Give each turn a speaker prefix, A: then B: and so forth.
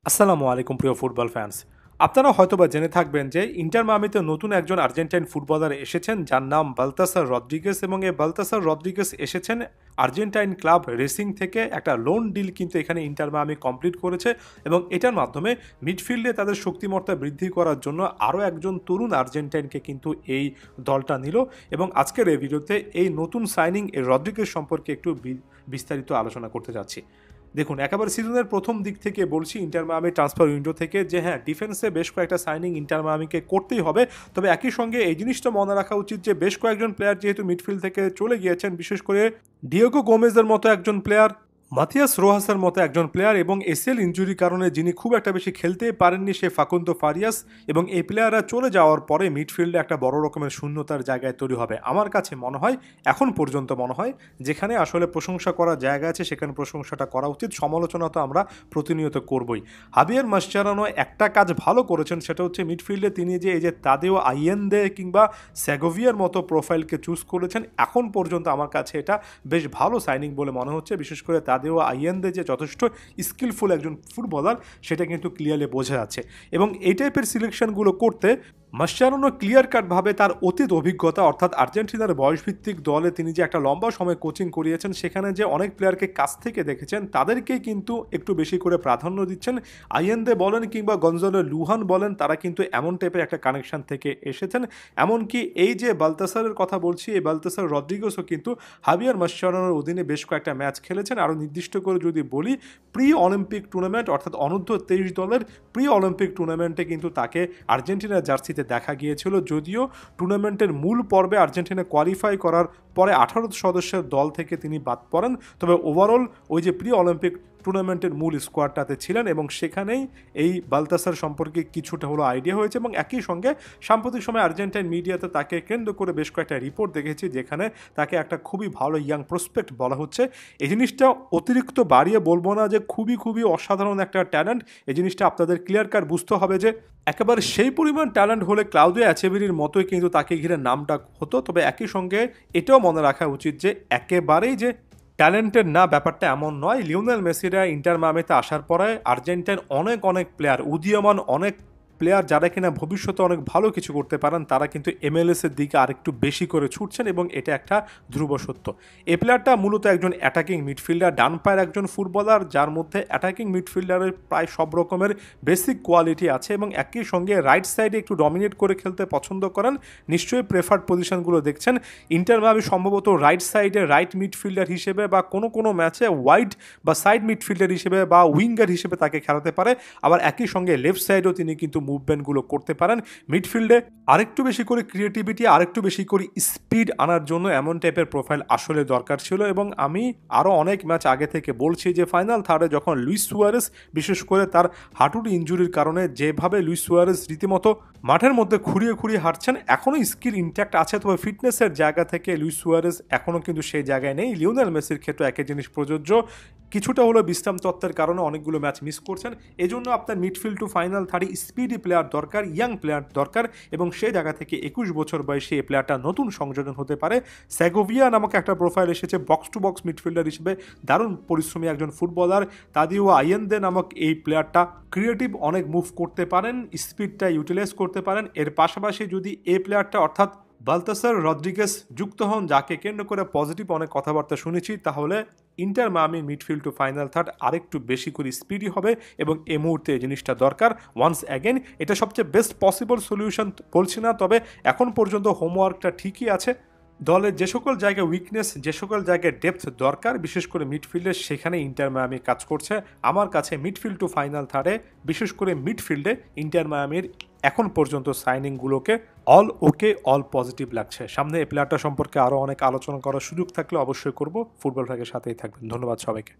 A: আসসালামু আলাইকুম প্রিয় ফুটবল ফ্যান্স। আপনারা হয়তোবা জেনে থাকবেন যে ইন্টার মায়ামিতে নতুন একজন আর্জেন্টাইন ফুটবলার এসেছেন যার নাম বালতাসার রদ্রিগেস, এবং এই বালতাসার রদ্রিগেস এসেছেন আর্জেন্টাইন ক্লাব রেসিং থেকে। একটা লোন ডিল কিন্তু এখানে ইন্টার মায়ামি কমপ্লিট করেছে এবং এটার মাধ্যমে মিডফিল্ডে তাদের শক্তিমত্তা বৃদ্ধি করার জন্য আরও একজন তরুণ আর্জেন্টাইনকে কিন্তু এই দলটা নিল। এবং আজকের এই ভিডিওতে এই নতুন সাইনিং এই রদ্রিগেস সম্পর্কে একটু বিস্তারিত আলোচনা করতে যাচ্ছি। দেখুন, একেবারে সিজনের প্রথম দিক থেকে বলছি ইন্টার মায়ামি ট্রান্সফার উইন্ডো থেকে যে হ্যাঁ, ডিফেন্সে বেশ কয়েকটা সাইনিং ইন্টার মায়ামিকে করতেই হবে। তবে একই সঙ্গে এই জিনিসটা মনে রাখা উচিত যে বেশ কয়েকজন প্লেয়ার যেহেতু মিডফিল্ড থেকে চলে গিয়েছেন, বিশেষ করে ডিয়েগো গোমেজের মতো একজন প্লেয়ার, মাথিয়াস রোহাসের মতো একজন প্লেয়ার, এবং এসএল ইনজুরির কারণে যিনি খুব একটা বেশি খেলতে পারেননি সে ফাকুন্দো ফারিয়াস, এবং এই প্লেয়াররা চলে যাওয়ার পরে মিডফিল্ডে একটা বড় রকমের শূন্যতার জায়গায় তৈরি হবে। আমার কাছে মনে হয়, এখন পর্যন্ত মনে হয়, যেখানে আসলে প্রশংসা করার জায়গা আছে সেখানে প্রশংসাটা করা উচিত। সমালোচনা তো আমরা প্রতিনিয়ত করবই। হাবিয়ার মাসচারানো একটা কাজ ভালো করেছেন, সেটা হচ্ছে মিডফিল্ডে তিনি যে এই যে তাদেও আইয়েন্দে কিংবা সেগোভিয়ার মতো প্রোফাইলকে চুজ করেছেন, এখন পর্যন্ত আমার কাছে এটা বেশ ভালো সাইনিং বলে মনে হচ্ছে। বিশেষ করে তাদেও আইয়েন্দে যে যথেষ্ট স্কিলফুল একজন ফুটবলার সেটা কিন্তু ক্লিয়ারলি বোঝা যাচ্ছে। এবং এই টাইপের সিলেকশনগুলো করতে মাসচারানো ক্লিয়ার কাটভাবে তার অতীত অভিজ্ঞতা, অর্থাৎ আর্জেন্টিনার বয়সভিত্তিক দলে তিনি যে একটা লম্বা সময় কোচিং করিয়েছেন, সেখানে যে অনেক প্লেয়ারকে কাছ থেকে দেখেছেন তাদেরকেই কিন্তু একটু বেশি করে প্রাধান্য দিচ্ছেন। আইয়েন্দে বলেন কিংবা গঞ্জালো লুহান বলেন, তারা কিন্তু এমন টাইপের একটা কানেকশন থেকে এসেছেন। এমনকি এই যে বালতাসারের কথা বলছি, এই বালতাসার রদ্রিগেসও কিন্তু হাবিয়ার মাসচারানোর অধীনে বেশ কয়েকটা ম্যাচ খেলেছেন। আরও নির্দিষ্ট করে যদি বলি, প্রি অলিম্পিক টুর্নামেন্ট অর্থাৎ অনূর্ধ্ব 23 দলের প্রি অলিম্পিক টুর্নামেন্টে কিন্তু তাকে আর্জেন্টিনার জার্সিতে দেখা গিয়েছিল। যদিও টুর্নামেন্টের মূল পর্বে আর্জেন্টিনা কোয়ালিফাই করার পরে 18 সদস্যের দল থেকে তিনি বাদ পড়েন, তবে ওভারঅল ওই যে প্রি অলিম্পিক টুর্নামেন্টের মূল স্কোয়াডটাতে ছিলেন এবং সেখানেই এই বালতাসার সম্পর্কে কিছুটা হলো আইডিয়া হয়েছে। এবং একই সঙ্গে সাম্প্রতিক সময় আর্জেন্টাইন মিডিয়াতে তাকে কেন্দ্র করে বেশ কয়েকটা রিপোর্ট দেখেছি যেখানে তাকে একটা খুবই ভালো ইয়াং প্রসপেক্ট বলা হচ্ছে। এই জিনিসটা অতিরিক্ত বাড়িয়ে বলবো না যে খুবই অসাধারণ একটা ট্যালেন্ট। এই জিনিসটা আপনাদের ক্লিয়ার কাট বুঝতে হবে যে একেবারে সেই পরিমাণ ট্যালেন্ট হলে ক্লাউদিও অ্যাচেভেরির মতোই কিন্তু তাকে ঘিরে নামটা হতো। তবে একই সঙ্গে এটাও মনে রাখা উচিত যে একেবারেই যে ট্যালেন্টেড না, ব্যাপারটা এমন নয়। লিওনেল মেসিরা ইন্টার মায়ামিতে আসার পরে আর্জেন্টাইন অনেক প্লেয়ার, উদীয়মান অনেক প্লেয়ার যারা কিনা ভবিষ্যতে অনেক ভালো কিছু করতে পারেন, তারা কিন্তু এমএলএসের দিকে আরেকটু বেশি করে ছুটছেন এবং এটা একটা ধ্রুব সত্য। এই প্লেয়ারটা মূলত একজন অ্যাটাকিং মিডফিল্ডার, ডান পায়ের একজন ফুটবলার, যার মধ্যে অ্যাটাকিং মিডফিল্ডারের প্রায় সব রকমের বেসিক কোয়ালিটি আছে এবং একই সঙ্গে রাইট সাইডে একটু ডমিনেট করে খেলতে পছন্দ করেন। নিশ্চয়ই প্রেফার্ড পজিশনগুলো দেখছেন। ইন্টার মায়ামি সম্ভবত রাইট সাইডে রাইট মিডফিল্ডার হিসেবে বা কোনো ম্যাচে ওয়াইড বা সাইড মিডফিল্ডার হিসেবে বা উইঙ্গার হিসেবে তাকে খেলাতে পারে। আবার একই সঙ্গে লেফট সাইডেও তিনি কিন্তু মুভমেন্টগুলো করতে পারেন। মিডফিল্ডে আরেকটু বেশি করে ক্রিয়েটিভিটি, আরেকটু বেশি করে স্পিড আনার জন্য এমন টাইপের প্রোফাইল আসলে দরকার ছিল। এবং আমি আরও অনেক ম্যাচ আগে থেকে বলছি যে ফাইনাল থার্ডে যখন লুইস সুয়ারেস বিশেষ করে তার হাঁটুর ইনজুরির কারণে যেভাবে লুইস সুয়ারেস রীতিমতো মাঠের মধ্যে খুঁড়িয়ে হাঁটছেন, এখনও স্কিল ইনট্যাক্ট আছে, তবে ফিটনেসের জায়গা থেকে লুইস সুয়ারেস এখনও কিন্তু সেই জায়গায় নেই। লিওনেল মেসির ক্ষেত্রে একই জিনিস প্রযোজ্য। কিছুটা হলো বিশ্রাম তত্ত্বের কারণে অনেকগুলো ম্যাচ মিস করছেন। এজন্য আপনার মিডফিল্ড টু ফাইনাল থার্ডে স্পিডি প্লেয়ার দরকার, ইয়াং প্লেয়ার দরকার, এবং সেই জায়গা থেকে 21 বছর বয়সী এই প্লেয়ারটা নতুন সংযোজন হতে পারে। সেগোভিয়া নামক একটা প্রোফাইল এসেছে বক্স টু বক্স মিডফিল্ডার হিসেবে, দারুণ পরিশ্রমী একজন ফুটবলার। তাদিও আইয়েন্দে নামক এই প্লেয়ারটা ক্রিয়েটিভ, অনেক মুভ করতে পারেন, স্পিডটা ইউটিলাইজ করতে পারেন। এর পাশাপাশি যদি এই প্লেয়ারটা অর্থাৎ বালতাসার রদ্রিগেস যুক্ত হন, যাকে কেন্দ্র করে পজিটিভ অনেক কথাবার্তা শুনেছি, তাহলে Inter Miami midfield to final third আরেকটু বেশি করে স্পিডি হবে এবং এই মুহূর্তে এই জিনিসটা দরকার। ওয়ান্স অ্যাগেন এটা সবচেয়ে বেস্ট পসিবল সলিউশন বলছি না, তবে এখন পর্যন্ত হোমওয়ার্কটা ঠিকই আছে। দলের যে সকল জায়গায় উইকনেস, যে সকল জায়গায় ডেপথ দরকার বিশেষ করে মিডফিল্ডে, সেখানে ইন্টার মায়ামি কাজ করছে। আমার কাছে মিডফিল্ড টু ফাইনাল থার্ডে বিশেষ করে মিডফিল্ডে ইন্টার মায়ামির এখন পর্যন্ত সাইনিংগুলোকে অল ওকে, অল পজিটিভ লাগছে। সামনে এই প্লেয়ারটা সম্পর্কে আরও অনেক আলোচনা করার সুযোগ থাকলে অবশ্যই করব। ফুটবল ফ্যাকের সাথেই থাকবেন। ধন্যবাদ সবাইকে।